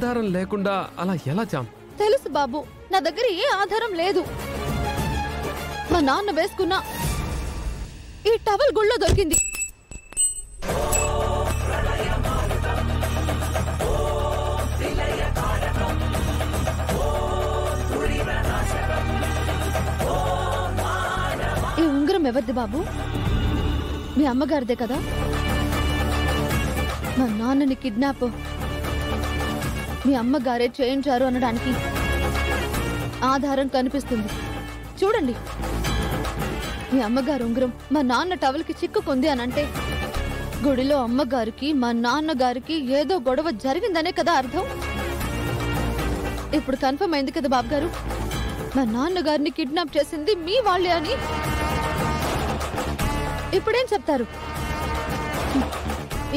ఆధారం లేకుండా అలా ఎలా జామ్? తెలుసు బాబు, నా దగ్గర ఏ ఆధారం లేదు. మా నాన్న వేసుకున్న ఈ టవల్ గుళ్ళో దొరికింది. ఈ ఉంగరం ఎవరిది బాబు? మీ అమ్మగారిదే కదా? మా నాన్నని కిడ్నాప్ మీ అమ్మగారే చేయించారు అనడానికి ఆధారం కనిపిస్తుంది. చూడండి, మీ అమ్మగారు ఉంగరం మా నాన్న టవల్కి చిక్కుకుంది అనంటే గుడిలో అమ్మగారికి మా నాన్నగారికి ఏదో గొడవ జరిగిందనే కదా అర్థం. ఇప్పుడు కన్ఫర్మ్ అయింది కదా బాబు గారు, మా నాన్నగారిని కిడ్నాప్ చేసింది మీ వాళ్ళే అని. ఇప్పుడేం చెప్తారు?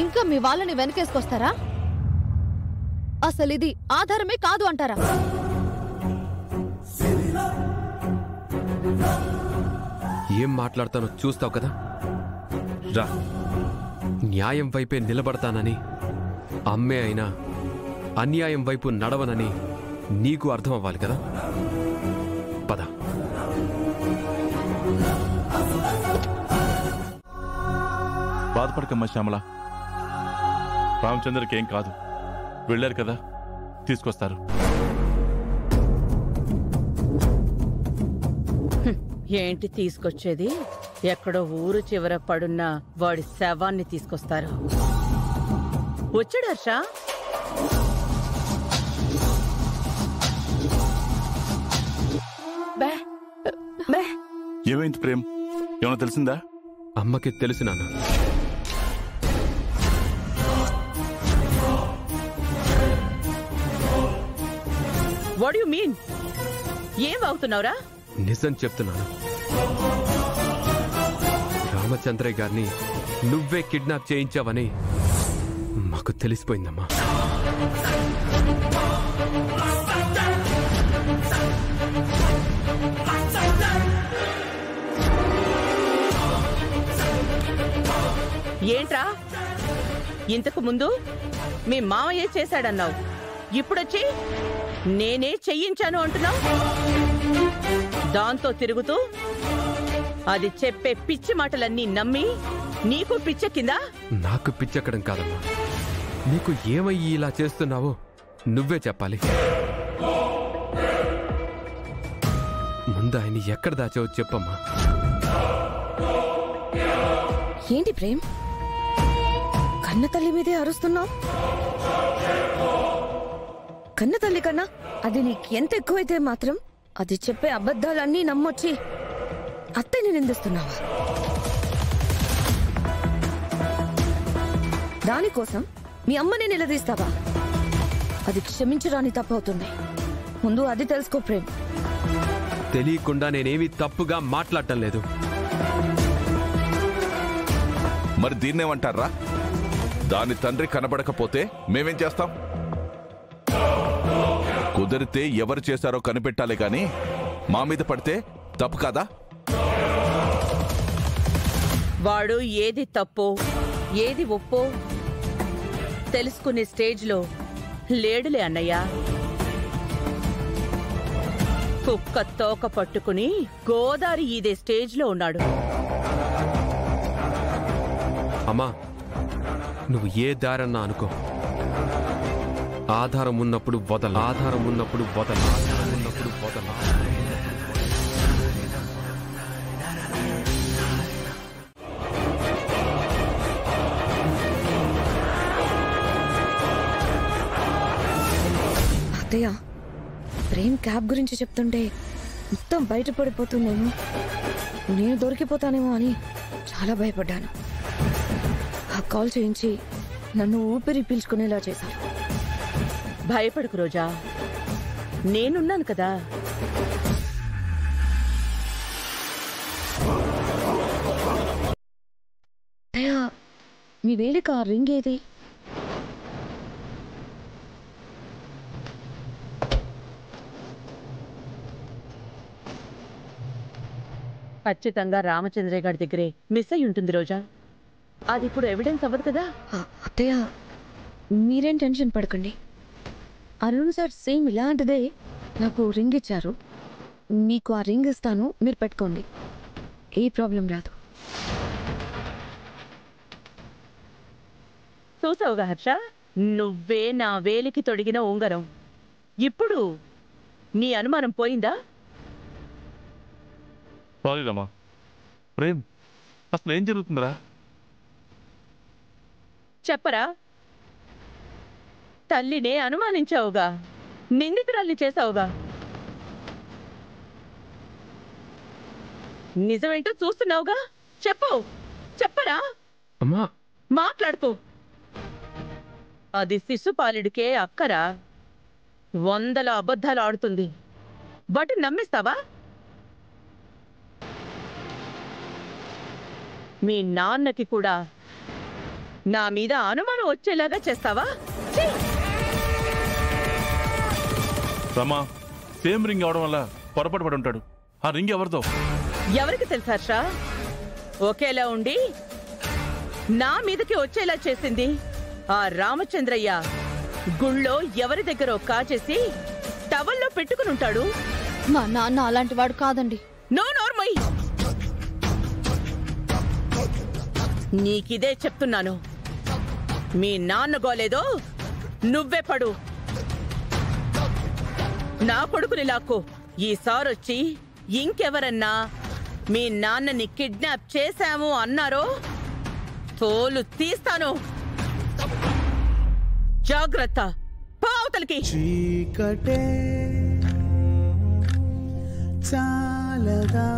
ఇంకా మీ వాళ్ళని వెనకేసుకొస్తారా? అసలు ఇది ఆధారమే కాదు అంటారా? ఏం మాట్లాడతానో చూస్తావు కదా. రా, న్యాయం వైపే నిలబడతానని, అమ్మే అయినా అన్యాయం వైపు నడవనని నీకు అర్థం అవ్వాలి కదా. పద. బాధపడకమ్మా శ్యామల, రామచంద్రకి ఏం కాదు. వెళ్ళారు కదా, తీసుకొస్తారు. ఏంటి తీసుకొచ్చేది? ఎక్కడో ఊరు చివర పడున్న వాడి శవాన్ని తీసుకొస్తారు. వచ్చాడు హర్ష. ఏమైంది ప్రేమ్? ఏమన్నా తెలిసిందా? అమ్మకి తెలుసు నాన్న. What you mean? ఏం అవుతున్నావురా? నిజం చెప్తున్నాను. రామచంద్రయ్య గారిని నువ్వే కిడ్నాప్ చేయించావని మాకు తెలిసిపోయిందమ్మా. ఏంట్రా, ఇంతకు ముందు మీ మామయ్య చేశాడన్నావు, ఇప్పుడొచ్చి నేనే చెయ్యించాను అంటున్నావు. దాంతో తిరుగుతూ అది చెప్పే పిచ్చి మాటలన్నీ నమ్మి నీకు పిచ్చెక్కిందా? నాకు పిచ్చెక్కడం కాదమ్మా, నీకు ఏమయ్యి ఇలా చేస్తున్నావో నువ్వే చెప్పాలి. ముందు ఆయన ఎక్కడ దాచావో చెప్పమ్మా. ఏంటి ప్రేమ్, కన్న తల్లి మీదే అరుస్తున్నావు? కన్న తల్లి కన్నా అది నీకు ఎంత ఎక్కువైతే మాత్రం అది చెప్పే అబద్ధాలన్నీ నమ్మొచ్చి అత్తయ్యని నిందిస్తున్నావా? దానికోసం మీ అమ్మనే నిలదీస్తావా? అది క్షమించరాని తప్పవుతుంది. ముందు అది తెలుసుకో ప్రేమ్. తెలియకుండా నేనేమీ తప్పుగా మాట్లాడటం లేదు. మరి దీన్నేమంటారా? దాని తండ్రి కనబడకపోతే మేమేం చేస్తాం? కుదిరితే ఎవరు చేశారో కనిపెట్టాలి గాని మా మీద పడితే తప్పు కాదా? వాడు ఏది తప్పో ఏది ఒప్పో తెలుసుకునే స్టేజ్లో లేడులే అన్నయ్య. కుక్క తోక పట్టుకుని గోదారి ఈదే స్టేజ్లో ఉన్నాడు. అమ్మా, నువ్వు ఏ దారన్నా అనుకో, ఆధారం ఉన్నప్పుడు వదల, ఆధారం ఉన్నప్పుడు వదల, ఆధారం ఉన్నప్పుడు వదల. అత్తయ్య, ప్రేమ్ క్యాబ్ గురించి చెప్తుంటే మొత్తం బయటపడిపోతుందేమో, నేను దొరికిపోతానేమో అని చాలా భయపడ్డాను. ఆ కాల్ చేయించి నన్ను ఊపిరి పీల్చుకునేలా చేశారు. భయపడకు రోజా, నేనున్నాను కదా. అత్తయ్య, మీ వేలికి ఆ రింగ్ ఏది? ఖచ్చితంగా రామచంద్రయ్య గారి దగ్గరే మిస్ అయి ఉంటుంది రోజా. అది ఇప్పుడు ఎవిడెన్స్ అవ్వదు కదా. అత్తయ్య, మీరేం టెన్షన్ పడకండి. అరుణ్ సార్ సేమ్ ఇలాంటిదే నాకు రింగ్ ఇచ్చారు. మీకు ఆ రింగ్ ఇస్తాను, మీరు పెట్టుకోండి, ఏ ప్రాబ్లం రాదు. చూసావుగా హర్ష, నువ్వే నా వేలికి తొడిగిన ఉంగరం. ఇప్పుడు నీ అనుమానం పోయిందా? సారీ రమా. ప్రేమ్, అసలు ఏం జరుగుతుందిరా? చెప్పరా? తల్లినే అనుమానించావుగా, నిందితురాల్ని చేసావుగా. నిజమేంటో చూస్తున్నావుగా, చెప్పు, చెప్పరా? అమ్మా, మాట్లాడుకో. అది శిశుపాలుడికే అక్కరా. 100 అబద్ధాలు ఆడుతుంది, బట్ నమ్మిస్తావా? మీ నాన్నకి కూడా నా మీద అనుమానం వచ్చేలాగా చేస్తావా? ఛీ! రమా, సేమ్ రింగ్ అవడం వల్ల పొరపాటు పడి ఉంటాడు. ఆ రింగ్ ఎవరితో? ఎవరికి తెలుసు హర్ష? ఒకేలా ఉండి నా మీదకి వచ్చేలా చేసింది ఆ రామచంద్రయ్య. గుళ్ళో ఎవరి దగ్గర కాచేసి టవల్లో పెట్టుకుని ఉంటాడు. మా నాన్న అలాంటి వాడు కాదండి. నో నోర్మై, నీకిదే చెప్తున్నాను. మీ నాన్న గోలేదో నువ్వే పడు. నా కొడుకుని లాక్కో. ఈసారొచ్చి ఇంకెవరన్నా మీ నాన్నని కిడ్నాప్ చేశాము అన్నారో తోలు తీస్తాను. జాగ్రత్త, పావుతలకి. చీకటే చాలదా